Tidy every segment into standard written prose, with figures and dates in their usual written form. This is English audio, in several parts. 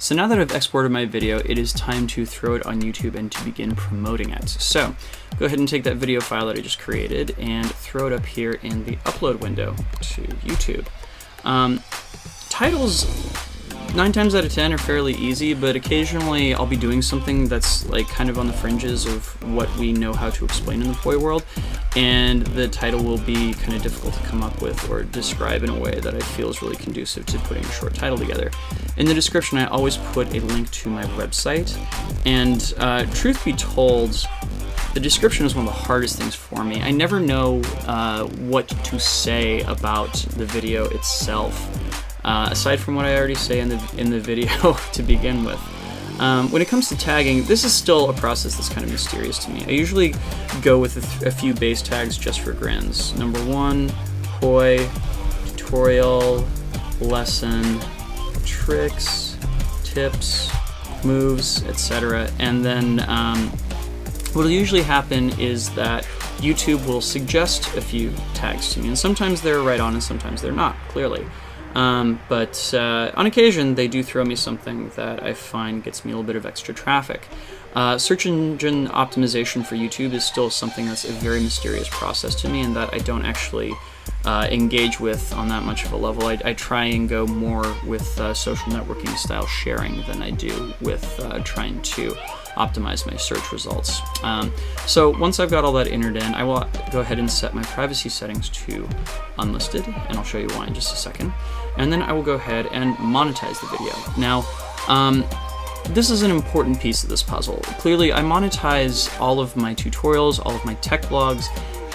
So now that I've exported my video, it is time to throw it on YouTube and to begin promoting it. So go ahead and take that video file that I just created and throw it up here in the upload window to YouTube. Titles, 9 times out of 10 are fairly easy, but occasionally I'll be doing something that's like kind of on the fringes of what we know how to explain in the toy world, and the title will be kind of difficult to come up with or describe in a way that I feel is really conducive to putting a short title together. In the description, I always put a link to my website, and truth be told, the description is one of the hardest things for me. I never know what to say about the video itself. Aside from what I already say in the video to begin with. When it comes to tagging, this is still a process that's kind of mysterious to me. I usually go with a few base tags just for grins. Number 1, toy, tutorial, lesson, tricks, tips, moves, etc. And then what will usually happen is that YouTube will suggest a few tags to me, and sometimes they're right on and sometimes they're not, clearly. But on occasion, they do throw me something that I find gets me a little bit of extra traffic. Search engine optimization for YouTube is still something that's a very mysterious process to me, and that I don't actually engage with on that much of a level. I try and go more with social networking style sharing than I do with trying to optimize my search results. So once I've got all that entered in, I will go ahead and set my privacy settings to unlisted, and I'll show you why in just a second. And then I will go ahead and monetize the video. Now, this is an important piece of this puzzle. Clearly, I monetize all of my tutorials, all of my tech blogs,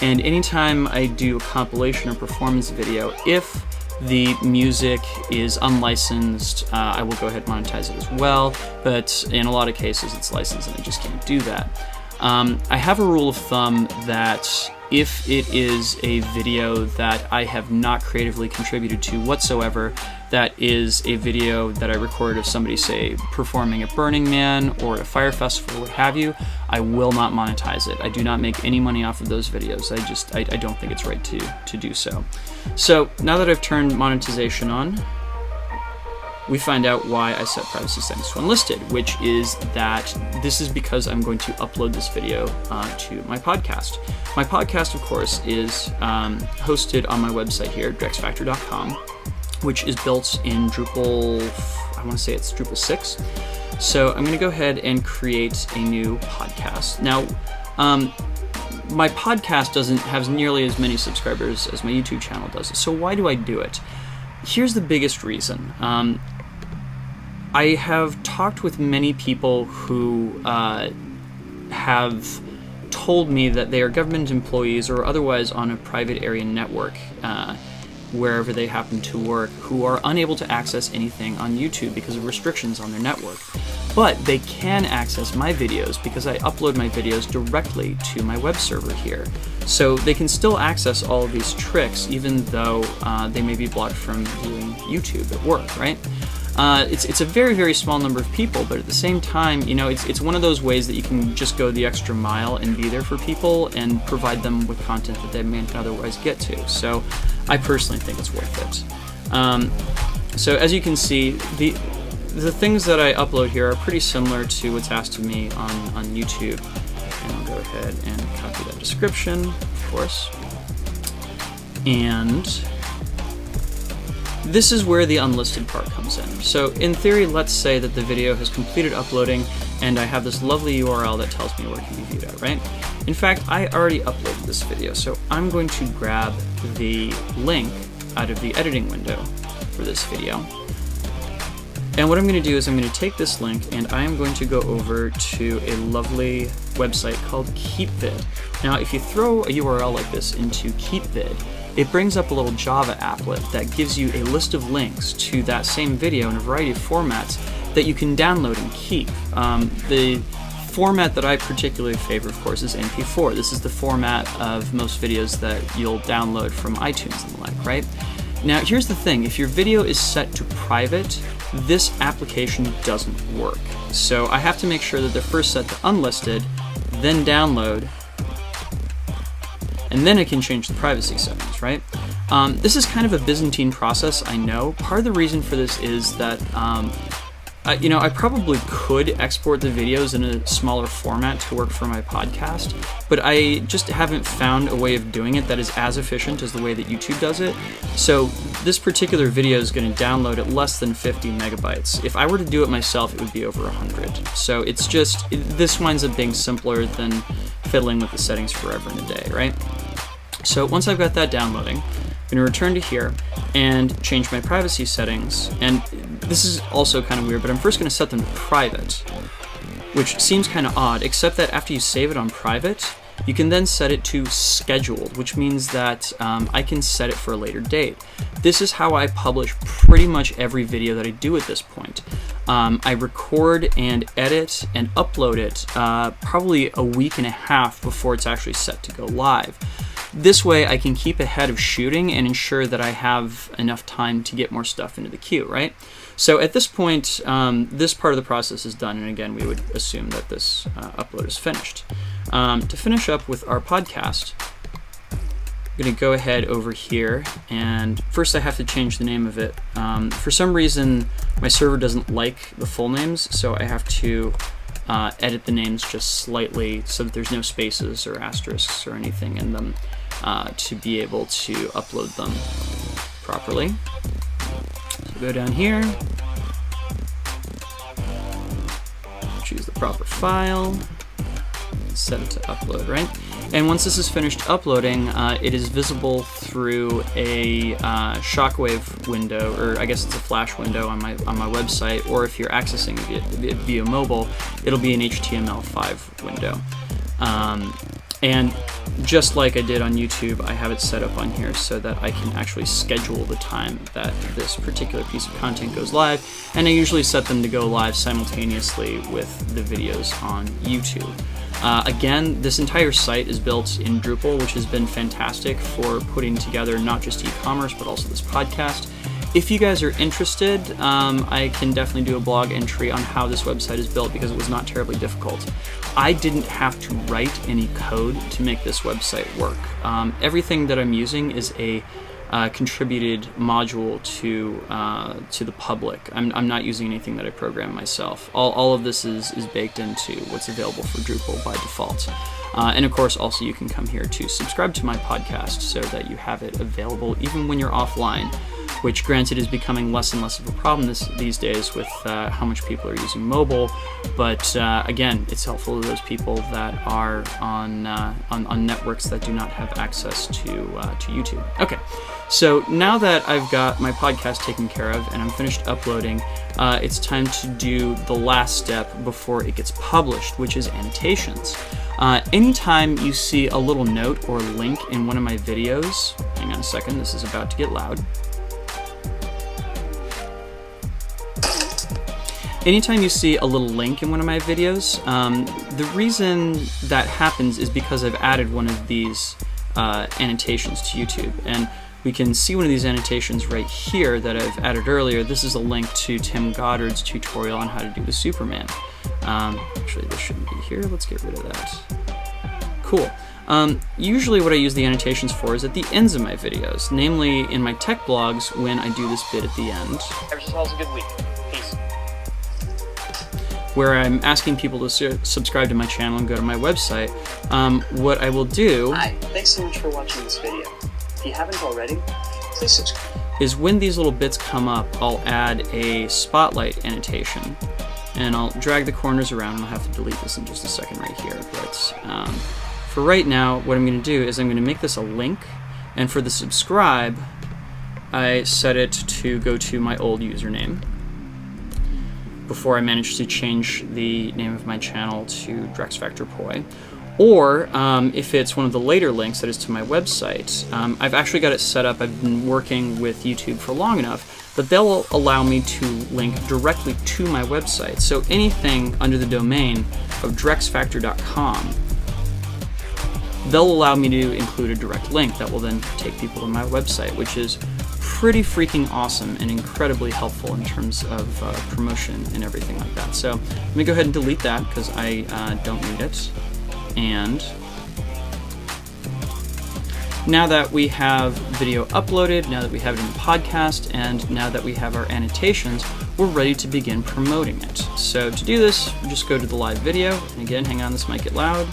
and anytime I do a compilation or performance video, if the music is unlicensed, I will go ahead and monetize it as well, but in a lot of cases it's licensed and I just can't do that. I have a rule of thumb that if it is a video that I have not creatively contributed to whatsoever, that is a video that I recorded of somebody, say, performing at Burning Man or at a fire festival, what have you, I will not monetize it. I do not make any money off of those videos. I don't think it's right to do so. So now that I've turned monetization on, we find out why I set privacy settings to unlisted, which is that this is because I'm going to upload this video to my podcast. My podcast, of course, is hosted on my website here, drexfactor.com, which is built in Drupal, I want to say it's Drupal 6. So I'm going to go ahead and create a new podcast. Now, my podcast doesn't have nearly as many subscribers as my YouTube channel does. So why do I do it? Here's the biggest reason. I have talked with many people who have told me that they are government employees or otherwise on a private area network, wherever they happen to work, who are unable to access anything on YouTube because of restrictions on their network. But they can access my videos because I upload my videos directly to my web server here. So they can still access all of these tricks even though they may be blocked from viewing YouTube at work, right? It's a very, very small number of people, but at the same time, you know, it's one of those ways that you can just go the extra mile and be there for people and provide them with content that they may not otherwise get to. So I personally think it's worth it. So as you can see, the things that I upload here are pretty similar to what's asked of me on YouTube. And I'll go ahead and copy that description, of course. And this is where the unlisted part comes in. So in theory, let's say that the video has completed uploading and I have this lovely URL that tells me where it can be viewed at, right? In fact, I already uploaded this video, so I'm going to grab the link out of the editing window for this video. And what I'm going to do is I'm going to take this link and I am going to go over to a lovely website called KeepVid. Now, if you throw a URL like this into KeepVid, it brings up a little Java applet that gives you a list of links to that same video in a variety of formats that you can download and keep. The format that I particularly favor, of course, is MP4. This is the format of most videos that you'll download from iTunes and the like, right? Now, here's the thing. If your video is set to private, this application doesn't work. So I have to make sure that they're first set to unlisted, then download, and then I can change the privacy settings, right? This is kind of a Byzantine process, I know. Part of the reason for this is that I probably could export the videos in a smaller format to work for my podcast, but I just haven't found a way of doing it that is as efficient as the way that YouTube does it. So this particular video is going to download at less than 50 megabytes. If I were to do it myself, it would be over 100. So it's just, this winds up being simpler than fiddling with the settings forever and a day, right? So once I've got that downloading, I'm going to return to here and change my privacy settings. And this is also kind of weird, but I'm first going to set them to private, which seems kind of odd, except that after you save it on private, you can then set it to scheduled, which means that I can set it for a later date. This is how I publish pretty much every video that I do at this point. I record and edit and upload it probably a week and a half before it's actually set to go live. This way I can keep ahead of shooting and ensure that I have enough time to get more stuff into the queue, right? So at this point, this part of the process is done, and again, we would assume that this upload is finished. To finish up with our podcast, I'm going to go ahead over here, and first I have to change the name of it. For some reason, my server doesn't like the full names, so I have to edit the names just slightly so that there's no spaces or asterisks or anything in them to be able to upload them properly. So go down here, choose the proper file, set it to upload, right? And once this is finished uploading, it is visible through a shockwave window, or I guess it's a flash window on my website, or if you're accessing it via mobile, it'll be an HTML5 window. And just like I did on YouTube, I have it set up on here so that I can actually schedule the time that this particular piece of content goes live, and I usually set them to go live simultaneously with the videos on YouTube. Again, this entire site is built in Drupal, which has been fantastic for putting together not just e-commerce, but also this podcast. If you guys are interested, I can definitely do a blog entry on how this website is built because it was not terribly difficult. I didn't have to write any code to make this website work. Everything that I'm using is a contributed module to the public. I'm not using anything that I program myself. All of this is baked into what's available for Drupal by default. And of course, also you can come here to subscribe to my podcast so that you have it available even when you're offline, which granted is becoming less and less of a problem these days with how much people are using mobile. But again, it's helpful to those people that are on networks that do not have access to YouTube. Okay, so now that I've got my podcast taken care of and I'm finished uploading, it's time to do the last step before it gets published, which is annotations. Anytime you see a little note or link in one of my videos, hang on a second, this is about to get loud. Anytime you see a little link in one of my videos, the reason that happens is because I've added one of these annotations to YouTube. And we can see one of these annotations right here that I've added earlier. This is a link to Tim Goddard's tutorial on how to do the Superman. Actually, this shouldn't be here. Let's get rid of that. Cool. Usually what I use the annotations for is at the ends of my videos, namely in my tech blogs when I do this bit at the end. Have a good week. Peace. Where I'm asking people to subscribe to my channel and go to my website. What I will do... Hi, thanks so much for watching this video. If you haven't already, please subscribe. Is when these little bits come up, I'll add a spotlight annotation. And I'll drag the corners around, and I'll have to delete this in just a second right here. But for right now, what I'm going to do is I'm going to make this a link, and for the subscribe, I set it to go to my old username before I managed to change the name of my channel to Drex Factor Poi. Or if it's one of the later links that is to my website, I've actually got it set up. I've been working with YouTube for long enough that they'll allow me to link directly to my website. So anything under the domain of drexfactor.com, they'll allow me to include a direct link that will then take people to my website, which is pretty freaking awesome and incredibly helpful in terms of promotion and everything like that. So let me go ahead and delete that because I don't need it. And now that we have video uploaded, now that we have it in the podcast, and now that we have our annotations, we're ready to begin promoting it. So to do this, just go to the live video, and again, hang on, this might get loud.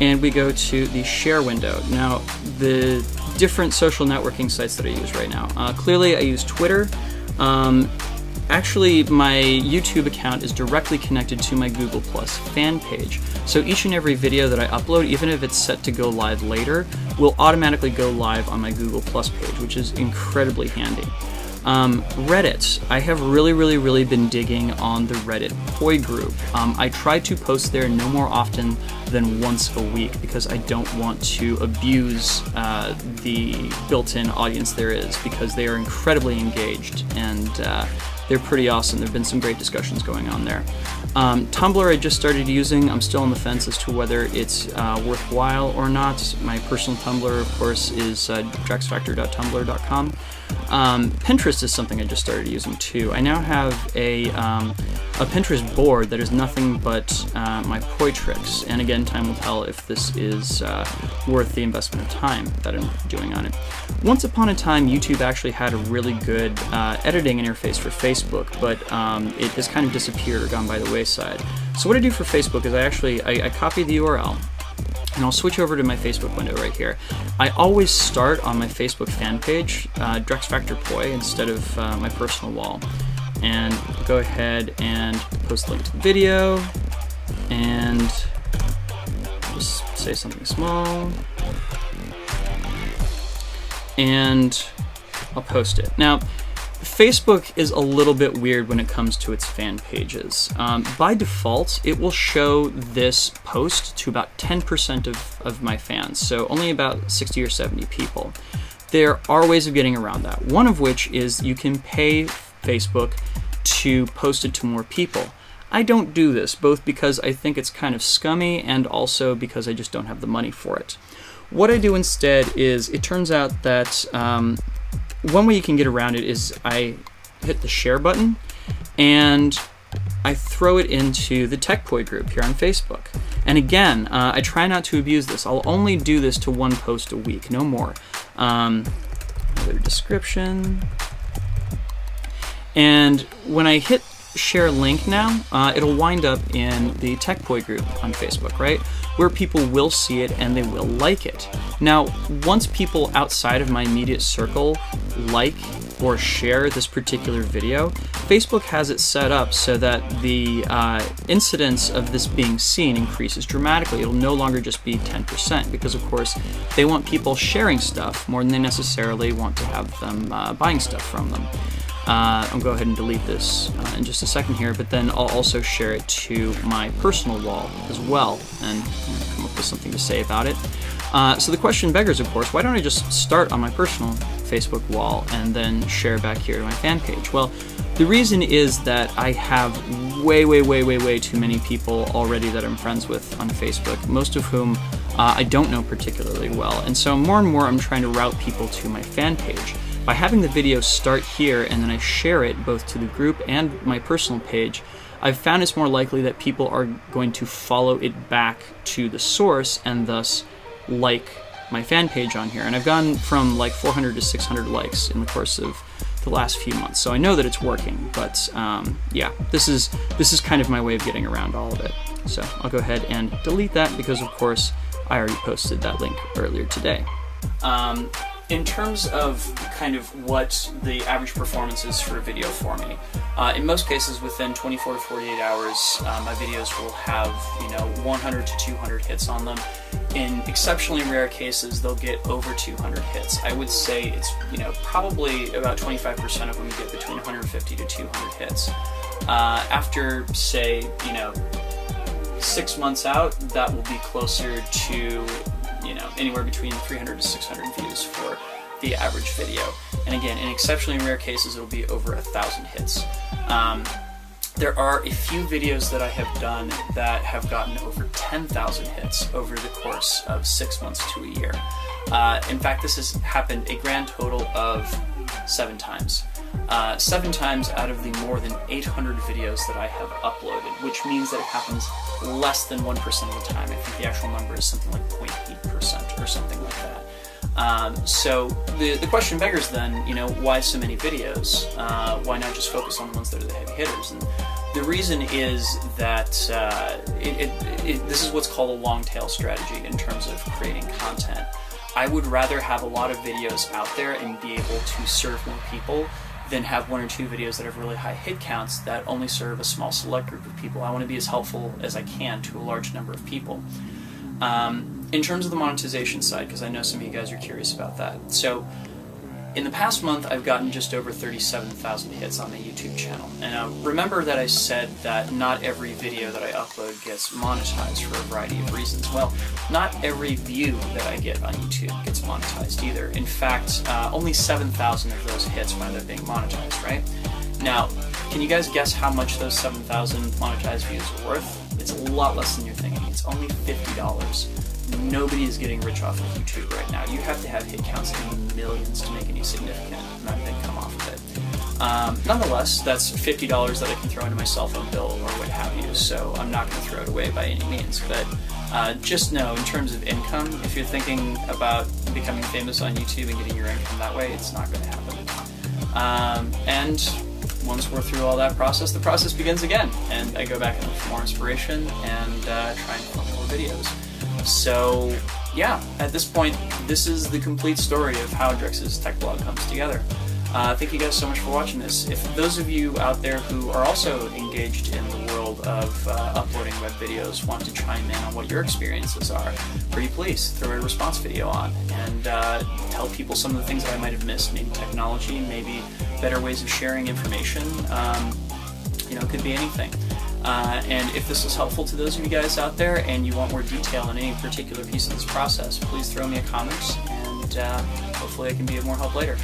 And we go to the share window. Now, the different social networking sites that I use right now. Clearly, I use Twitter. Actually, my YouTube account is directly connected to my Google Plus fan page. So each and every video that I upload, even if it's set to go live later, will automatically go live on my Google Plus page, which is incredibly handy. Reddit. I have really been digging on the Reddit Poi group. I try to post there no more often than once a week because I don't want to abuse the built-in audience there is, because they are incredibly engaged and they're pretty awesome. There have been some great discussions going on there. Tumblr I just started using. I'm still on the fence as to whether it's worthwhile or not. My personal Tumblr, of course, is drexfactor.tumblr.com. Pinterest is something I just started using too. I now have a Pinterest board that is nothing but my poi tricks, and again, time will tell if this is worth the investment of time that I'm doing on it. Once upon a time, YouTube actually had a really good editing interface for Facebook, but it has kind of disappeared or gone by the wayside. So what I do for Facebook is I copy the URL, and I'll switch over to my Facebook window right here. I always start on my Facebook fan page, Drex Factor Poi, instead of my personal wall. And go ahead and post the link to the video, and just say something small, and I'll post it. Now, Facebook is a little bit weird when it comes to its fan pages. By default, it will show this post to about 10% of my fans, so only about 60 or 70 people. There are ways of getting around that, one of which is you can pay Facebook to post it to more people. I don't do this, both because I think it's kind of scummy and also because I just don't have the money for it. What I do instead is, it turns out that one way you can get around it is I hit the share button and I throw it into the TechPoi group here on Facebook. And again, I try not to abuse this. I'll only do this to one post a week, no more. Another description. And when I hit share link now, it'll wind up in the TechPoi group on Facebook, right? Where people will see it and they will like it. Now, once people outside of my immediate circle like or share this particular video, Facebook has it set up so that the incidence of this being seen increases dramatically. It'll no longer just be 10%, because of course they want people sharing stuff more than they necessarily want to have them buying stuff from them. I'll go ahead and delete this in just a second here, but then I'll also share it to my personal wall as well and come up with something to say about it. So the question beggars, of course, why don't I just start on my personal Facebook wall and then share back here to my fan page? Well, the reason is that I have way too many people already that I'm friends with on Facebook, most of whom I don't know particularly well. And so more and more I'm trying to route people to my fan page. By having the video start here and then I share it both to the group and my personal page, I've found it's more likely that people are going to follow it back to the source and thus like my fan page on here. And I've gone from like 400 to 600 likes in the course of the last few months, so I know that it's working. But yeah, this is kind of my way of getting around all of it. So I'll go ahead and delete that because, of course, I already posted that link earlier today. In terms of kind of what the average performance is for a video for me, in most cases within 24 to 48 hours, my videos will have 100 to 200 hits on them. In exceptionally rare cases, they'll get over 200 hits. I would say it's probably about 25% of them get between 150 to 200 hits. After say 6 months out, that will be closer to anywhere between 300 to 600 views for the average video. And again, in exceptionally rare cases, it'll be over 1,000 hits. There are a few videos that I have done that have gotten over 10,000 hits over the course of 6 months to a year. In fact, this has happened a grand total of 7 times. 7 times out of the more than 800 videos that I have uploaded, which means that it happens less than 1% of the time. I think the actual number is something like 0.8% or something like that. So the question beggars then, you know, why so many videos? Why not just focus on the ones that are the heavy hitters? And the reason is that this is what's called a long tail strategy in terms of creating content. I would rather have a lot of videos out there and be able to serve more people than have 1 or 2 videos that have really high hit counts that only serve a small select group of people. I want to be as helpful as I can to a large number of people. In terms of the monetization side, because I know some of you guys are curious about that. So in the past month, I've gotten just over 37,000 hits on the YouTube channel. And remember that I said that not every video that I upload gets monetized for a variety of reasons. Well, not every view that I get on YouTube gets monetized either. In fact, only 7,000 of those hits find they're being monetized, right? Now, can you guys guess how much those 7,000 monetized views are worth? It's a lot less than you're thinking. It's only $50. Nobody is getting rich off of YouTube right now. You have to have hit counts in the millions to make any significant amount of income off of it. Nonetheless, that's $50 that I can throw into my cell phone bill or what have you, so I'm not going to throw it away by any means. But just know, in terms of income, if you're thinking about becoming famous on YouTube and getting your income that way, it's not going to happen. And once we're through all that process, the process begins again, and I go back and look for more inspiration and try and film more videos. So yeah, at this point, this is the complete story of how Drex's tech blog comes together. Thank you guys so much for watching this. If those of you out there who are also engaged in the world of uploading web videos want to chime in on what your experiences are, pretty please throw a response video on and tell people some of the things that I might have missed. Maybe technology, maybe better ways of sharing information. You know, it could be anything. And if this was helpful to those of you guys out there and you want more detail on any particular piece of this process, please throw me a comment and hopefully I can be of more help later.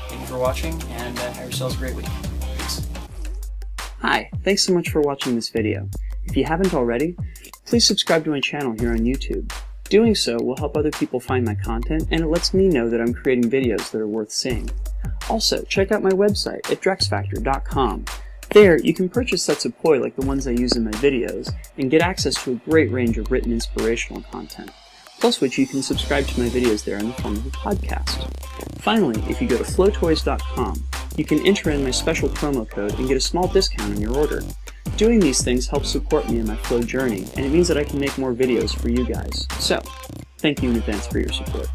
Thank you for watching and have yourselves a great week. Peace. Hi, thanks so much for watching this video. If you haven't already, please subscribe to my channel here on YouTube. Doing so will help other people find my content, and it lets me know that I'm creating videos that are worth seeing. Also, check out my website at drexfactor.com. There, you can purchase sets of poi like the ones I use in my videos, and get access to a great range of written inspirational content, plus which you can subscribe to my videos there in the form of a podcast. Finally, if you go to flowtoys.com, you can enter in my special promo code and get a small discount on your order. Doing these things helps support me in my flow journey, and it means that I can make more videos for you guys. So, thank you in advance for your support.